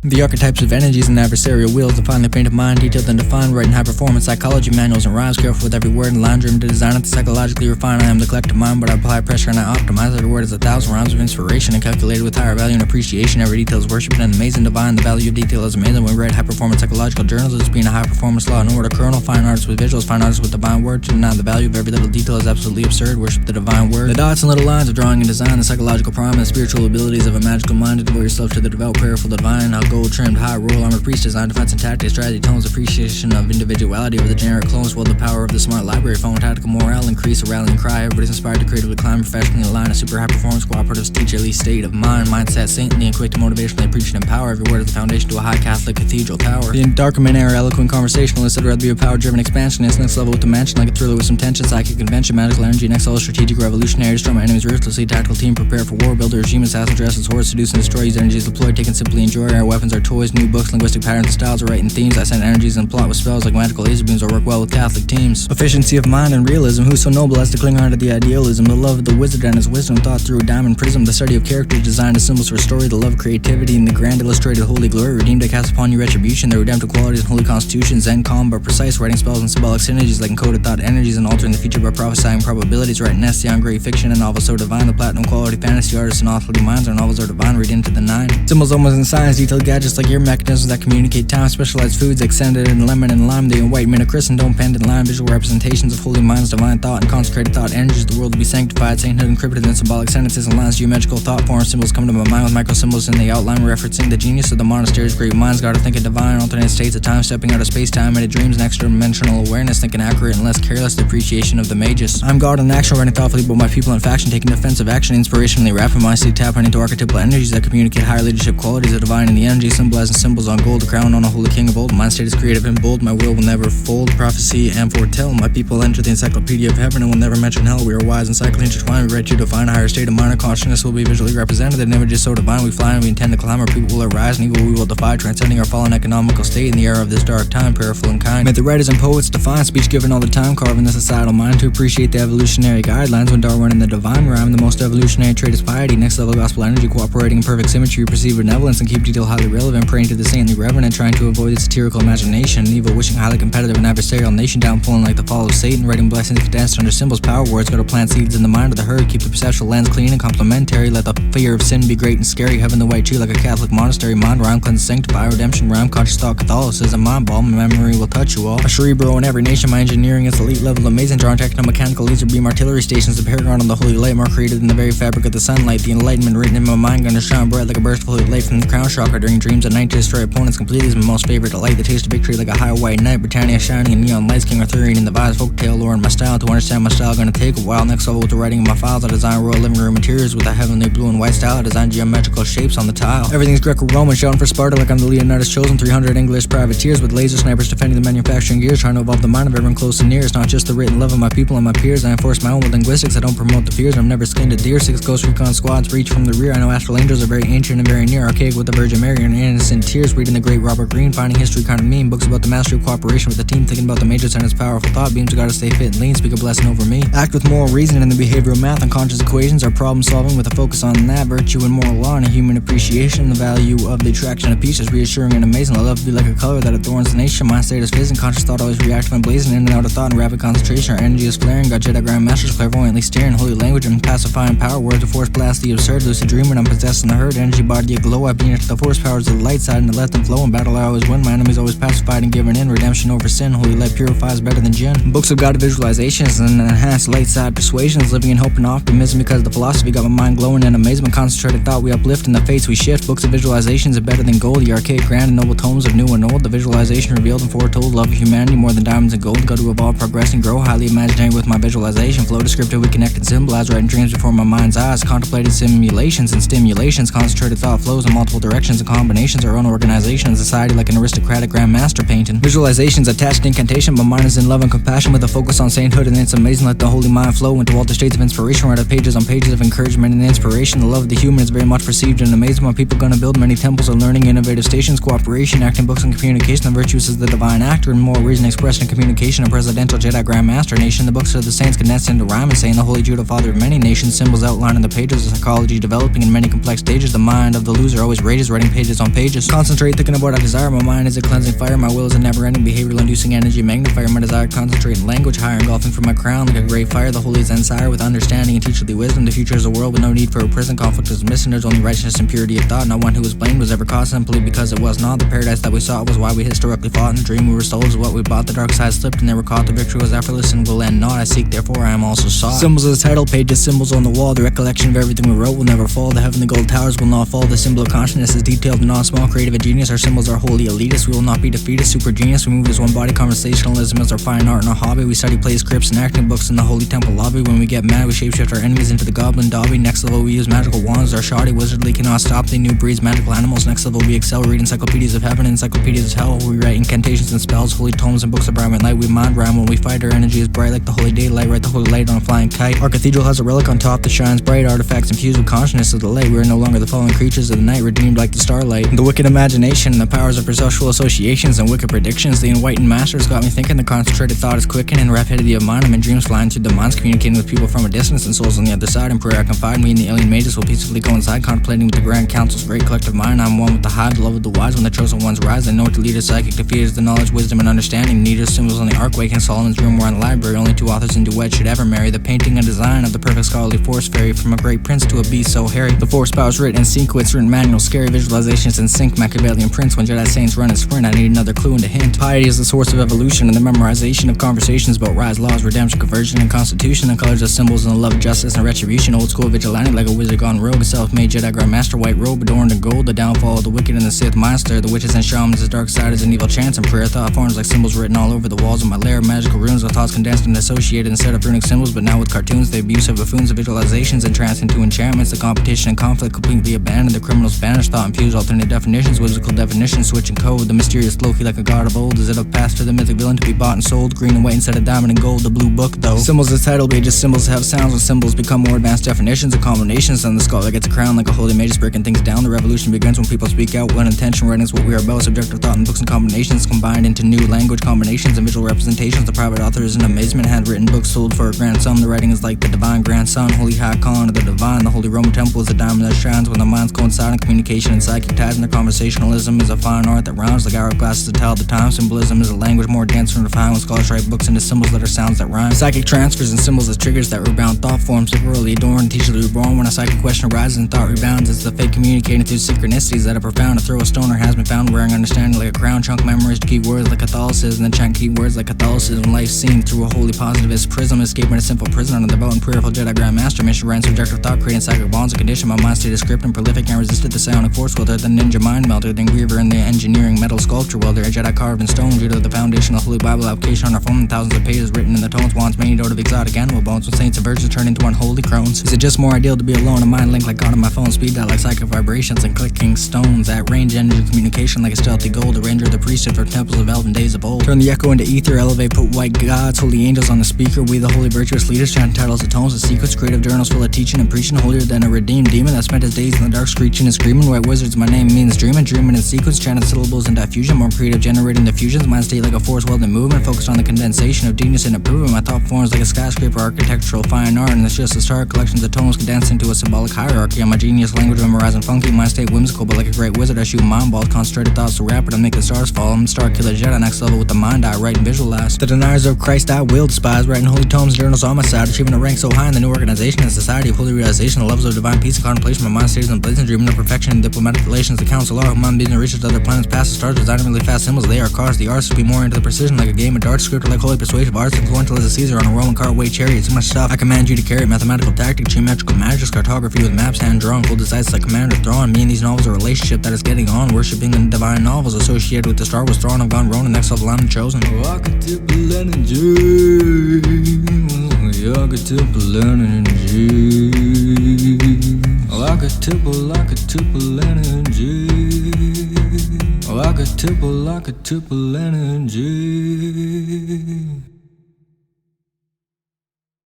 The archetypes of energies and adversarial wills, the finely painted mind, detailed and defined, writing high-performance psychology manuals and rhymes, careful with every word and line, driven to design it to psychologically refine. I am the collective mind, but I apply pressure and I optimize. Every word is 1,000 rhymes of inspiration and calculated with higher value and appreciation. Every detail is worshipped and amazing, divine. The value of detail is amazing. When we write high-performance psychological journals, it's being a high-performance law and order kernel. Fine artists with visuals, fine artists with divine words. To deny the value of every little detail is absolutely absurd. Worship the divine word. The dots and little lines of drawing and design, the psychological prime and the spiritual abilities of a magical mind. To devote yourself to the devout, prayerful, divine. A gold-trimmed high roll armor priest design, defense and tactics, strategy, tones, appreciation of individuality over the generic clones. Well, the power of the smart library phone, tactical morale, increase a rallying cry. Everybody's inspired to creatively climb, professionally align, a super high performance, cooperative, teach elite state of mind, mindset, saintly, and quick to motivationally preach and empower. Every word is the foundation to a high Catholic cathedral tower. The darkman era, eloquent conversationalist, I'd rather be a power-driven expansionist. Next level with dimension, like a thriller with some tension, psychic convention, magical energy, next level strategic revolutionary, destroy my enemies ruthlessly, tactical team, prepare for war, build a regime, assassin, dress as horse, seduce and destroy. Use energies deployed, take and simply enjoy. Our weapons are toys, new books, linguistic patterns and styles, are writing themes. I send energies and plot with spells like magical laser beams, or work well with Catholic teams. Efficiency of mind and realism, who's so noble as to cling on to the idealism, the love of the wizard and his wisdom, thought through a diamond prism, the study of characters designed as symbols for story, the love of creativity and the grand illustrated holy glory, redeemed I cast upon you retribution, the redemptive qualities and holy constitution, zen calm but precise, writing spells and symbolic synergies like encoded thought energies and altering the future by prophesying probabilities, writing essay on great fiction and novels so divine, the platinum quality fantasy artists and authorly minds, our novels are divine, read into the nine. Symbols almost in science, detailed gadgets like ear mechanisms that communicate time, specialized foods like scented and lemon and lime, the white mint of Christendom, pendant line, visual representations of holy minds, divine thought and consecrated thought energies, the world to be sanctified, sainthood encrypted in symbolic sentences and lines, geometrical thought forms, symbols come to my mind with micro symbols in the outline, referencing the genius of the monastery's great minds, gotta think of divine, alternate states of time, stepping out of space-time into dreams and extra-dimensional awareness, thinking accurate and less careless, the appreciation of the mages. I'm God in action, writing thoughtfully about my people in faction, taking defensive action, inspirationally rapping my seed, tapping into archetypal energies that communicate higher leadership qualities of divine and the energy, symbolizing symbols on gold, a crown on a holy king of old, mind state is creative and bold, my will never fold, prophecy and foretell, my people enter the encyclopedia of heaven and will never mention hell, we are wise and cycling intertwined, we write to define a higher state of mind, our consciousness will be visually represented, the images so divine, we fly and we intend to climb, our people will arise and evil we will defy, transcending our fallen economical state in the era of this dark time, prayerful and kind. May the writers and poets define speech given all the time, carving the societal mind to appreciate the evolutionary guidelines. When Darwin in the divine rhyme, the most evolutionary trait is piety, next level gospel energy, cooperating in perfect symmetry, perceive benevolence and keep detail highly relevant, praying to the saintly reverend and trying to avoid the satirical imagination, evil wishing highly competitive and adversarial nation, down pulling like the fall of Satan, writing blessings condensed under symbols, power words, go to plant seeds in the mind of the herd, keep the perceptual lens clean and complementary, let the fear of sin be great and scary, heaven the white tree like a Catholic monastery, mind rhyme, cleanse, sanctify, redemption rhyme, conscious thought, Catholicism, mind ball, my memory will touch you all. A cerebro in every nation, my engineering is elite level, amazing, drawing techno-mechanical laser beam artillery stations, the paragon on the holy light, more created than the very fabric of the sunlight, the enlightenment written in my mind, gonna shine bright like a burst of holy light from the crown chakra during dreams at night to destroy opponents completely is my most favorite delight, the taste of victory like a high white knight, Britannia shining in neon lights, King Arthurian in the vibes, folktale lore in my style, to understand my style gonna take a while, next level with the writing of my files, I design royal living room interiors with a heavenly blue and white style, I design geometrical shapes on the tile, everything's Greco-Roman, shouting for Sparta like I'm the Leonidas chosen, 300 English privateers with laser snipers defending the manufacturing gears, trying to evolve the mind of everyone close and near, it's not just the written love of my people and my peers, I enforce my own with linguistics, I don't promote the fears, I'm never skinned a deer, 6 ghost recon squads reach from the rear, I know astral angels are very ancient and very near, archaic with the Virgin Mary and innocent tears, reading the great Robert Greene, finding history kind of mean, books about the mastery of cooperation with the team, thinking about the majors and its powerful thought beams, I gotta stay fit and lean, speak a blessing over me, act with moral reasoning and the behavioral math and conscious equations, are problem solving with a focus on that, virtue and moral law and a human appreciation, the value of the attraction of peace is reassuring and amazing, I love to be like a color that adorns the nation, mind state is fizzing, conscious thought always reactive and blazing, in and out of thought and rapid concentration, our energy is flaring, got Jedi grandmasters clairvoyantly steering, holy language and pacifying power, words to force blast the absurd, lucid dream when I'm possessing the herd, energy body aglow, I being the force powers of the light side and to let them flow, in battle I always win, my enemies always pacified and given in, redemption over sin, holy light purifies better than gin, books of guided visualizations and enhanced light side persuasions, living in hope and optimism because the philosophy got my mind glowing in amazement, concentrated thought we uplift and the fates we shift, books of visualizations are better than gold, the archaic grand and noble tomes of new and old, the visualization revealed and foretold, love of humanity more than diamonds and gold, got to evolve, progress and grow, highly imaginary with my visualization, flow descriptive, we connect and symbolize, writing dreams before my mind's eyes, contemplated simulations and stimulations, concentrated thought flows in multiple directions and combinations, our own organization and society like an aristocratic grandmaster painting, visualizations attached to incantation, my mind is in love and compassion with a focus on sainthood and it's amazing, let the holy mind flow into all the states of inspiration, write pages on pages of encouragement and inspiration, the love of the human is very much perceived and amazing, my people gonna build many temples of learning, innovative stations, cooperation, acting, books and communication, the virtues is the divine actor and more reason expressed in communication, a presidential Jedi grandmaster nation, the books of the saints condensed into rhyme and saying the holy Judah father of many nations, symbols outlined in the pages of psychology developing in many complex stages, the mind of the loser always rages, writing pages pages on pages. Concentrate, thinking about what I desire. My mind is a cleansing fire. My will is a never-ending behavioral inducing energy magnifier. My desire concentrate in language higher, engulfing from my crown like a great fire. The holy Zen sire with understanding and teacherly wisdom. The future is a world with no need for a prison. Conflict is missing. There's only righteousness and purity of thought. Not one who was blamed was ever caught simply because it was not. The paradise that we sought was why we historically fought. In the dream we were sold is what we bought. The dark side slipped and never caught. The victory was effortless and will end not. I seek, therefore I am also sought. Symbols of the title pages, symbols on the wall. The recollection of everything we wrote will never fall. The heavenly gold towers will not fall. The symbol of consciousness is detailed and not small. Creative and genius, our symbols are wholly elitist. We will not be defeated. Super genius, we move as one body. Conversationalism is our fine art and our hobby. We study plays, scripts, and acting books in the holy temple lobby. When we get mad, we shapeshift our enemies into the goblin dobby. Next level, we use magical wands. Our shoddy wizardly cannot stop. They new breeds magical animals. Next level, we excel. Read encyclopedias of heaven, encyclopedias of hell. We write incantations and spells, holy tomes and books of rhyme and light. We mind rhyme when we fight. Our energy is bright like the holy daylight. Write the holy light on a flying kite. Our cathedral has a relic on top that shines bright. Artifacts infused with consciousness of the light. We are no longer the fallen creatures of the night, redeemed like the starlight. The wicked imagination and the powers of presumptuous associations and wicked predictions. The enlightened masters got me thinking. The concentrated thought is quickening. Rapidity of mind. I'm in dreams flying through the minds, communicating with people from a distance and souls on the other side. In prayer I confide. Me and the alien mages will peacefully coincide, contemplating with the grand council's great collective mind. I'm one with the hive, the love of the wise. When the chosen ones rise, they know what to lead us. Psychic defeat is the knowledge, wisdom, and understanding. Needed symbols on the archway. In Solomon's room or in the library. Only two authors in duet should ever marry. The painting and design of the perfect scholarly force fairy. From a great prince to a beast so hairy. The force powers written in sequence, written manual, scary visualizations in sync. Machiavellian prince. When Jedi saints run and sprint, I need another clue and a hint. Piety is the source of evolution and the memorization of conversations about rise, laws, redemption, conversion, and constitution. And colors of symbols and the love, justice, and retribution. Old school vigilante like a wizard gone rogue. A self-made Jedi grandmaster, white robe adorned in gold. The downfall of the wicked and the Sith monster. The witches and shamans, the dark side is an evil chance. And prayer thought forms like symbols written all over the walls of my lair. Magical runes with thoughts condensed and associated instead of runic symbols, but now with cartoons. The abuse of buffoons of visualizations entranced into enchantments. The competition and conflict completely abandoned. The criminals banished. Thought infused alternate definitions. Whimsical definitions switching code. The mysterious Loki like a god of old. Is it a path to the mythic villain to be bought and sold? Green and white instead of diamond and gold. The blue book though. Symbols is title pages. Symbols have sounds when symbols become more advanced definitions and combinations. And the scholar gets a crown like a holy mage breaking things down. The revolution begins when people speak out. One intention writing is what we are about. Subjective thought and books and combinations combined into new language combinations and visual representations. The private author is an amazement. Handwritten books sold for a grand sum. The writing is like the divine grandson. Holy icon of the divine. The holy Roman temple is a diamond that shines when the minds coincide in communication and psychic ties. And the conversationalism is a fine art that rhymes like hourglasses to tell the time. Symbolism is a language more dense and refined when scholars write books into symbols that are sounds that rhyme. Psychic transfers and symbols as triggers that rebound thought forms liberally adorned, teachers reborn. When a psychic question arises and thought rebounds, it's the fate communicating through synchronicities that are profound. To throw a stone or has been found wearing understanding like a crown. Chunk memories to keep words like Catholicism, then chant key words like Catholicism. Life seen through a holy positivist prism, escaping a simple prison on a devout and prayerful Jedi Grandmaster mission. Ran subjective thought, creating psychic bonds and condition. My mind stayed script and prolific and resisted the psionic force welder. The ninja mind melter, then griever in the engineering metal sculpture welder. A Jedi carved in stone due to the foundation of the Holy Bible application on our phone. Thousands of pages written in the tones, wands made out of exotic animal bones. When saints and virgins turn into unholy crones. Is it just more ideal to be alone? A mind link like God on my phone, speed dial like psychic vibrations and clicking stones. At range energy communication like a stealthy gold. A ranger of the priesthood for temples of elven days of old. Turn the echo into ether, elevate, put white gods, holy angels on the speaker. We the holy virtuous leaders chant titles of tones and secrets. Creative journals full of teaching and preaching. Holier than a redeemed demon that spent his days in the dark screeching and screaming. White wizards, my name means dreaming. Dreaming in sequence, chanted syllables and diffusion. More creative, generating diffusions. Mind state like a force welding movement. Focused on the condensation of genius and improvement. My thought forms like a skyscraper, architectural fine art. And it's just a start. Collections of tones condensed into a symbolic hierarchy. On my genius language memorizing funky. Mind state whimsical, but like a great wizard I shoot mind balls. Concentrated thoughts so rapid I make the stars fall. I'm star killer Jedi next level with the mind I write and visualize. The deniers of Christ I will despise. Writing holy tomes and journals on my side. Achieving a rank so high in the new organization and society of holy realization. The levels of divine peace and contemplation. My mind stays in blazing dreaming of perfection and diplomatic relations. The council law. Human beings and reaches other planets past the stars. Designing really fast symbols. They are cars. The arts to be more into the precision like a game of darts. Scripted like holy persuasive arts. Influential as a Caesar on a Roman car way chariot. So much stuff I command you to carry. Mathematical tactic, geometrical magic, cartography with maps hand drawn. Full decides like Commander Thrawn. Me and these novels are a relationship that is getting on. Worshipping the divine novels associated with the Star Wars throne. I've gone Ronin, next level I'm chosen. Archetypal Energies. Archetypal Energies. Archetypal Energies. Archetypal Energies.